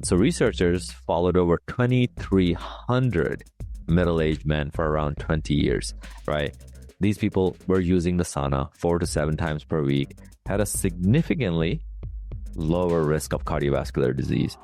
So researchers followed over 2,300 middle-aged men for around 20 years, right? These people were using the sauna 4 to 7 times per week, had a significantly lower risk of cardiovascular disease.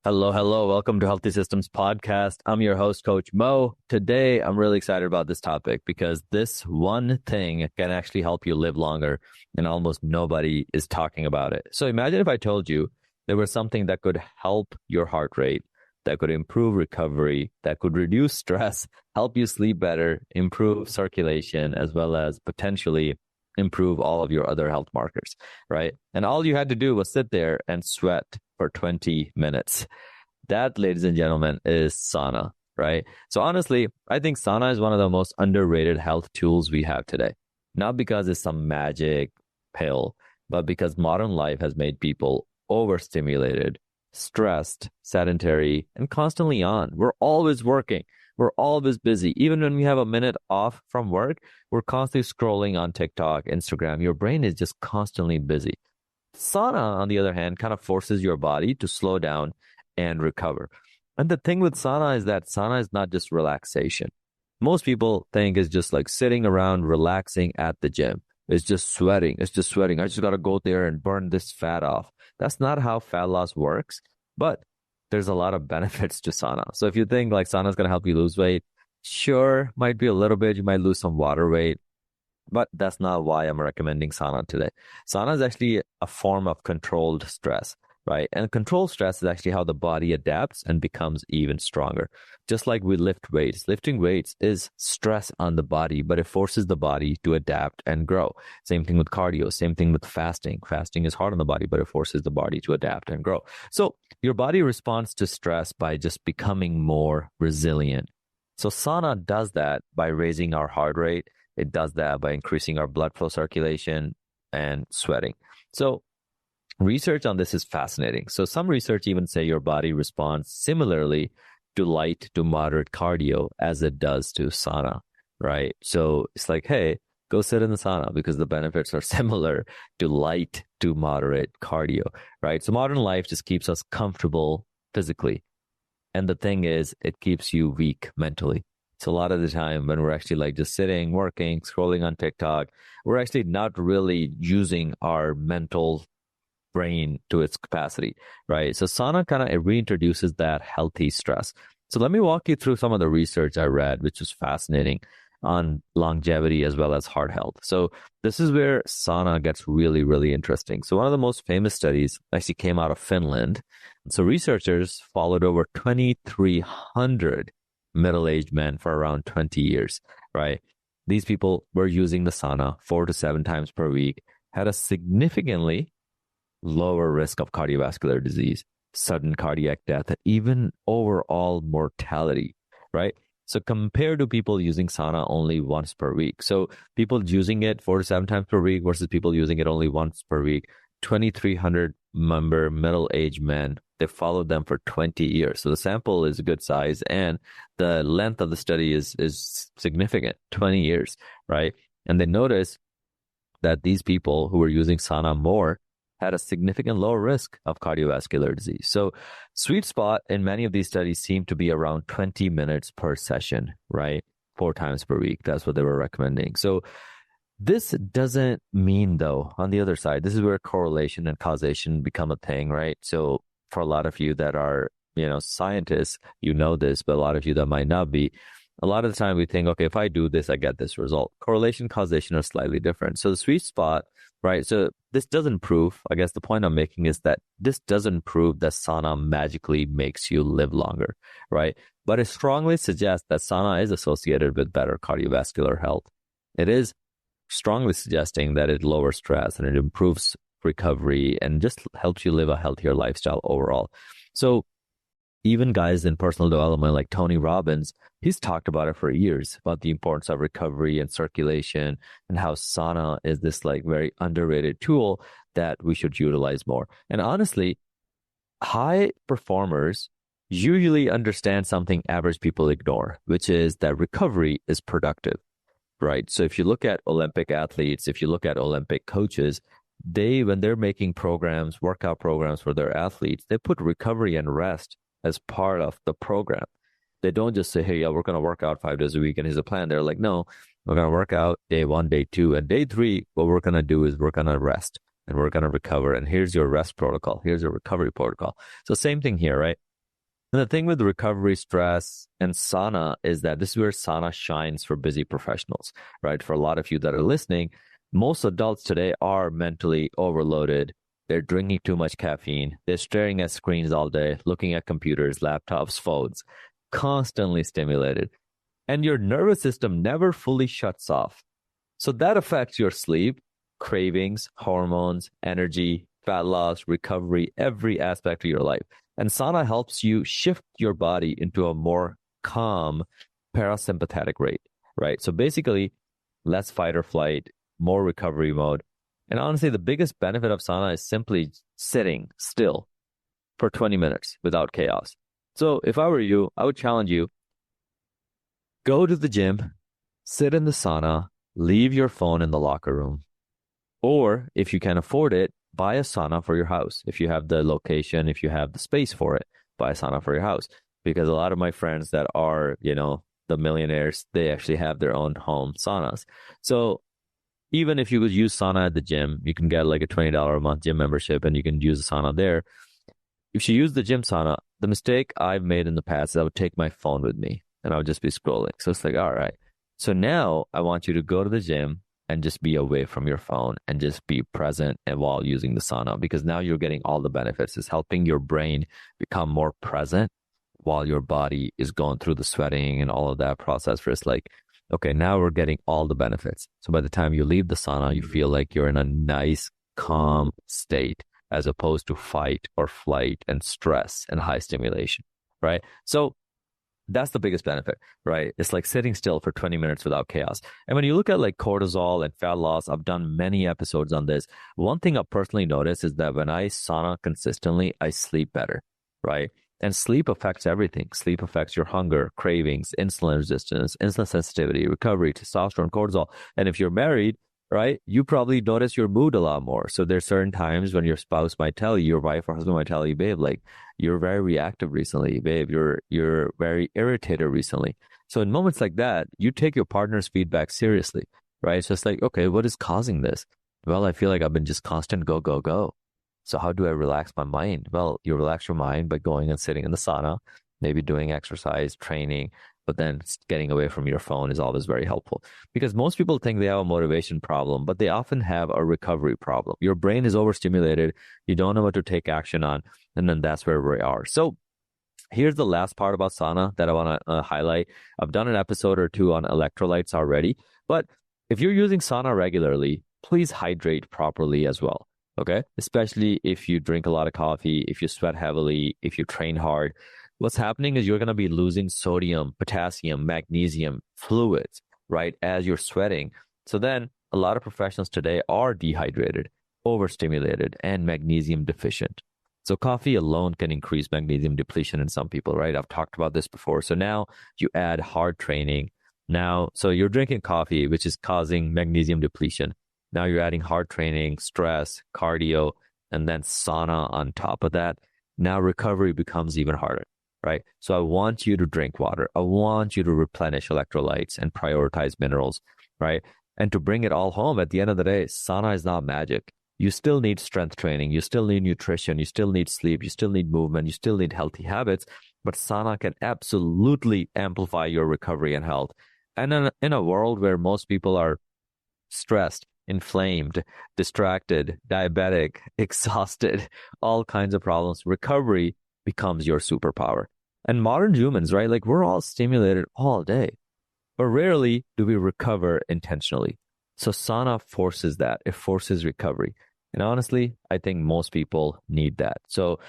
Hello. Welcome to Healthy Systems Podcast. I'm your host, Coach Mo. Today, I'm really excited about this topic because this one thing can actually help you live longer, and almost nobody is talking about it. So imagine if I told you there was something that could help your heart rate, that could improve recovery, that could reduce stress, help you sleep better, improve circulation, as well as potentially improve all of your other health markers, right? And all you had to do was sit there and sweat for 20 minutes. That, ladies and gentlemen, is sauna, right? So honestly, I think sauna is one of the most underrated health tools we have today. Not because it's some magic pill, but because modern life has made people overstimulated, stressed, sedentary, and constantly on. We're always working. We're always busy. Even when we have a minute off from work, we're constantly scrolling on TikTok, Instagram. Your brain is just constantly busy. Sauna, on the other hand, kind of forces your body to slow down and recover. And the thing with sauna is that sauna is not just relaxation. Most people think it's just like sitting around relaxing at the gym. It's just sweating. I just got to go there and burn this fat off. That's not how fat loss works, but there's a lot of benefits to sauna. So if you think like sauna is going to help you lose weight, sure, might be a little bit. You might lose some water weight, but that's not why I'm recommending sauna today. Sauna is actually a form of controlled stress, right? And controlled stress is actually how the body adapts and becomes even stronger. Just like we lift weights, lifting weights is stress on the body, but it forces the body to adapt and grow. Same thing with cardio, same thing with fasting. Fasting is hard on the body, but it forces the body to adapt and grow. So your body responds to stress by just becoming more resilient. So sauna does that by raising our heart rate. It does that by increasing our blood flow circulation and sweating. So research on this is fascinating. So some research even say your body responds similarly to light to moderate cardio as it does to sauna, right? So it's like, hey, go sit in the sauna because the benefits are similar to light to moderate cardio, right? So modern life just keeps us comfortable physically. And the thing is, it keeps you weak mentally. So a lot of the time when we're actually like just sitting, working, scrolling on TikTok, we're actually not really using our mental brain to its capacity, right? So sauna kind of reintroduces that healthy stress. So let me walk you through some of the research I read, which was fascinating on longevity as well as heart health. So this is where sauna gets really, really interesting. So one of the most famous studies actually came out of Finland. So researchers followed over 2,300 middle-aged men for around 20 years, right? These people were using the sauna 4 to 7 times per week, had a significantly lower risk of cardiovascular disease, sudden cardiac death, and even overall mortality, right? So compared to people using sauna only once per week. So people using it 4 to 7 times per week versus people using it only once per week, 2,300 member middle-aged men, they followed them for 20 years. So the sample is a good size and the length of the study is significant, 20 years, right? And they noticed that these people who were using sauna more had a significant lower risk of cardiovascular disease. So sweet spot in many of these studies seemed to be around 20 minutes per session, right? 4 times per week. That's what they were recommending. So this doesn't mean, though, on the other side, this is where correlation and causation become a thing, right? So for a lot of you that are, scientists, you know this, but a lot of you that might not be, a lot of the time we think, okay, if I do this, I get this result. Correlation, causation are slightly different. So the sweet spot, right? So this doesn't prove, I guess the point I'm making is that this doesn't prove that sauna magically makes you live longer, right? But it strongly suggests that sauna is associated with better cardiovascular health. It is strongly suggesting that it lowers stress and it improves recovery and just helps you live a healthier lifestyle overall. So even guys in personal development like Tony Robbins, he's talked about it for years, about the importance of recovery and circulation and how sauna is this like very underrated tool that we should utilize more. And honestly, high performers usually understand something average people ignore, which is that recovery is productive, right? So if you look at Olympic athletes, if you look at Olympic coaches, when they're making workout programs for their athletes, they put recovery and rest as part of the program. They don't just say, hey, yeah, we're going to work out 5 days a week and here's a plan. They're like, no, we're going to work out day 1, day 2, and day 3. What we're going to do is we're going to rest and we're going to recover. And here's your rest protocol. Here's your recovery protocol. So same thing here, right? And the thing with recovery, stress, and sauna is that this is where sauna shines for busy professionals, right? For a lot of you that are listening, most adults today are mentally overloaded. They're drinking too much caffeine. They're staring at screens all day, looking at computers, laptops, phones, constantly stimulated. And your nervous system never fully shuts off. So that affects your sleep, cravings, hormones, energy, fat loss, recovery, every aspect of your life. And sauna helps you shift your body into a more calm parasympathetic rate, right? So basically, less fight or flight, more recovery mode. And honestly, the biggest benefit of sauna is simply sitting still for 20 minutes without chaos. So if I were you, I would challenge you, go to the gym, sit in the sauna, leave your phone in the locker room. Or if you can afford it, buy a sauna for your house. If you have the location, if you have the space for it, buy a sauna for your house. Because a lot of my friends that are, the millionaires, they actually have their own home saunas. So even if you would use sauna at the gym, you can get like a $20 a month gym membership and you can use the sauna there. If you use the gym sauna, the mistake I've made in the past is I would take my phone with me and I would just be scrolling. So it's like, all right. So now I want you to go to the gym and just be away from your phone and just be present and while using the sauna, because now you're getting all the benefits. It's helping your brain become more present while your body is going through the sweating and all of that process where it's like, okay, now we're getting all the benefits. So by the time you leave the sauna, you feel like you're in a nice, calm state as opposed to fight or flight and stress and high stimulation, right? So that's the biggest benefit, right? It's like sitting still for 20 minutes without chaos. And when you look at like cortisol and fat loss, I've done many episodes on this. One thing I've personally noticed is that when I sauna consistently, I sleep better, right? And sleep affects everything. Sleep affects your hunger, cravings, insulin resistance, insulin sensitivity, recovery, testosterone, cortisol. And if you're married, right, you probably notice your mood a lot more. So there's certain times when your spouse might tell you, your wife or husband might tell you, babe, like you're very reactive recently, babe, you're very irritated recently. So in moments like that, you take your partner's feedback seriously, right? It's just like, okay, what is causing this? Well, I feel like I've been just constant go, go, go. So how do I relax my mind? Well, you relax your mind by going and sitting in the sauna, maybe doing exercise, training, but then getting away from your phone is always very helpful, because most people think they have a motivation problem, but they often have a recovery problem. Your brain is overstimulated. You don't know what to take action on. And then that's where we are. So here's the last part about sauna that I want to highlight. I've done an episode or 2 on electrolytes already, but if you're using sauna regularly, please hydrate properly as well. Okay. Especially if you drink a lot of coffee, if you sweat heavily, if you train hard. What's happening is you're going to be losing sodium, potassium, magnesium, fluids, right, as you're sweating. So then a lot of professionals today are dehydrated, overstimulated, and magnesium deficient. So coffee alone can increase magnesium depletion in some people, right? I've talked about this before. So now you add hard training. So you're drinking coffee, which is causing magnesium depletion. Now you're adding hard training, stress, cardio, and then sauna on top of that. Now recovery becomes even harder, right? So I want you to drink water. I want you to replenish electrolytes and prioritize minerals, right? And to bring it all home, at the end of the day, sauna is not magic. You still need strength training. You still need nutrition. You still need sleep. You still need movement. You still need healthy habits. But sauna can absolutely amplify your recovery and health. And in a world where most people are stressed, inflamed, distracted, diabetic, exhausted, all kinds of problems, recovery becomes your superpower. And modern humans, right? Like we're all stimulated all day, but rarely do we recover intentionally. So sauna forces that. It forces recovery. And honestly, I think most people need that. So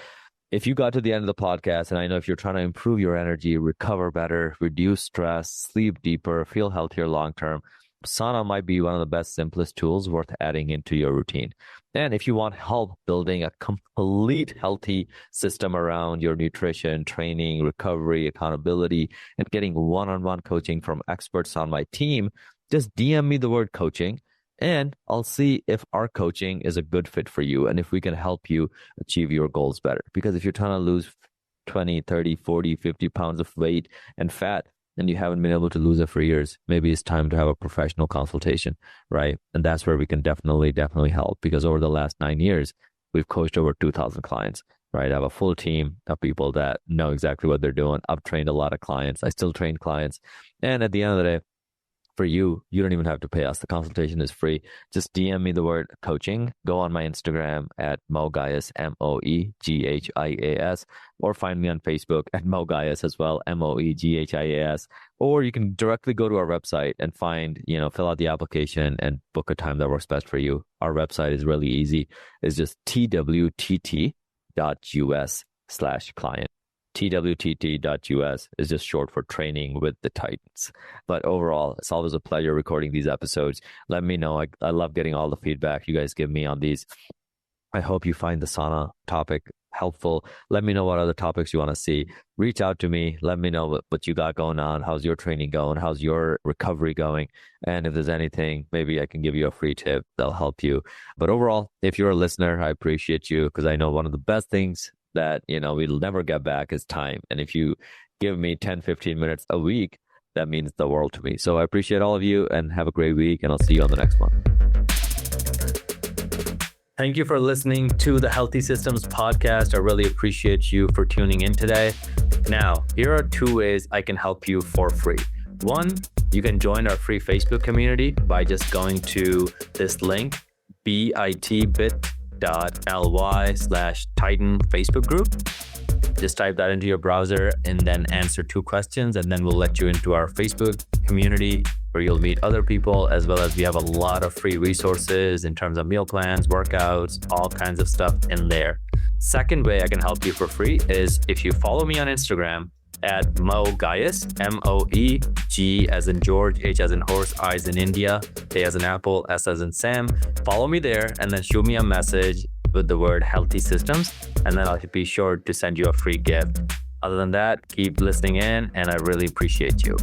if you got to the end of the podcast, and I know if you're trying to improve your energy, recover better, reduce stress, sleep deeper, feel healthier long-term, sauna might be one of the best, simplest tools worth adding into your routine. And if you want help building a complete healthy system around your nutrition, training, recovery, accountability, and getting one-on-one coaching from experts on my team, just DM me the word coaching And I'll see if our coaching is a good fit for you and if we can help you achieve your goals better. Because if you're trying to lose 20, 30, 40, 50 pounds of weight and fat, and you haven't been able to lose it for years, maybe it's time to have a professional consultation, right? And that's where we can definitely help, because over the last 9 years, we've coached over 2,000 clients, right? I have a full team of people that know exactly what they're doing. I've trained a lot of clients. I still train clients. And at the end of the day, for you, you don't even have to pay us. The consultation is free. Just DM me the word coaching. Go on my Instagram at Moegias, MoeghIas, or find me on Facebook at Moegias as well, MoeghIas. Or you can directly go to our website and find, fill out the application and book a time that works best for you. Our website is really easy. It's just twtt.us/client. twtt.us is just short for Training with the Titans. But overall, it's always a pleasure recording these episodes. Let me know. I love getting all the feedback you guys give me on these. I hope you find the sauna topic helpful. Let me know what other topics you want to see. Reach out to me. Let me know what you got going on. How's your training going? How's your recovery going? And if there's anything, maybe I can give you a free tip that'll help you. But overall, if you're a listener, I appreciate you, because I know one of the best things that, we'll never get back is time. And if you give me 10, 15 minutes a week, that means the world to me. So I appreciate all of you, and have a great week, and I'll see you on the next one. Thank you for listening to the Healthy Systems podcast. I really appreciate you for tuning in today. Now, here are 2 ways I can help you for free. One, you can join our free Facebook community by just going to this link, bit.ly/Titan Facebook group. Just type that into your browser and then answer 2 questions, and then we'll let you into our Facebook community where you'll meet other people, as well as we have a lot of free resources in terms of meal plans, workouts, all kinds of stuff in there. Second way I can help you for free is if you follow me on Instagram at Moegias, Moeg as in George, H as in horse, I as in India, A as in apple, S as in Sam. Follow me there and then shoot me a message with the word Healthy Systems, and then I'll be sure to send you a free gift. Other than that, keep listening in, and I really appreciate you.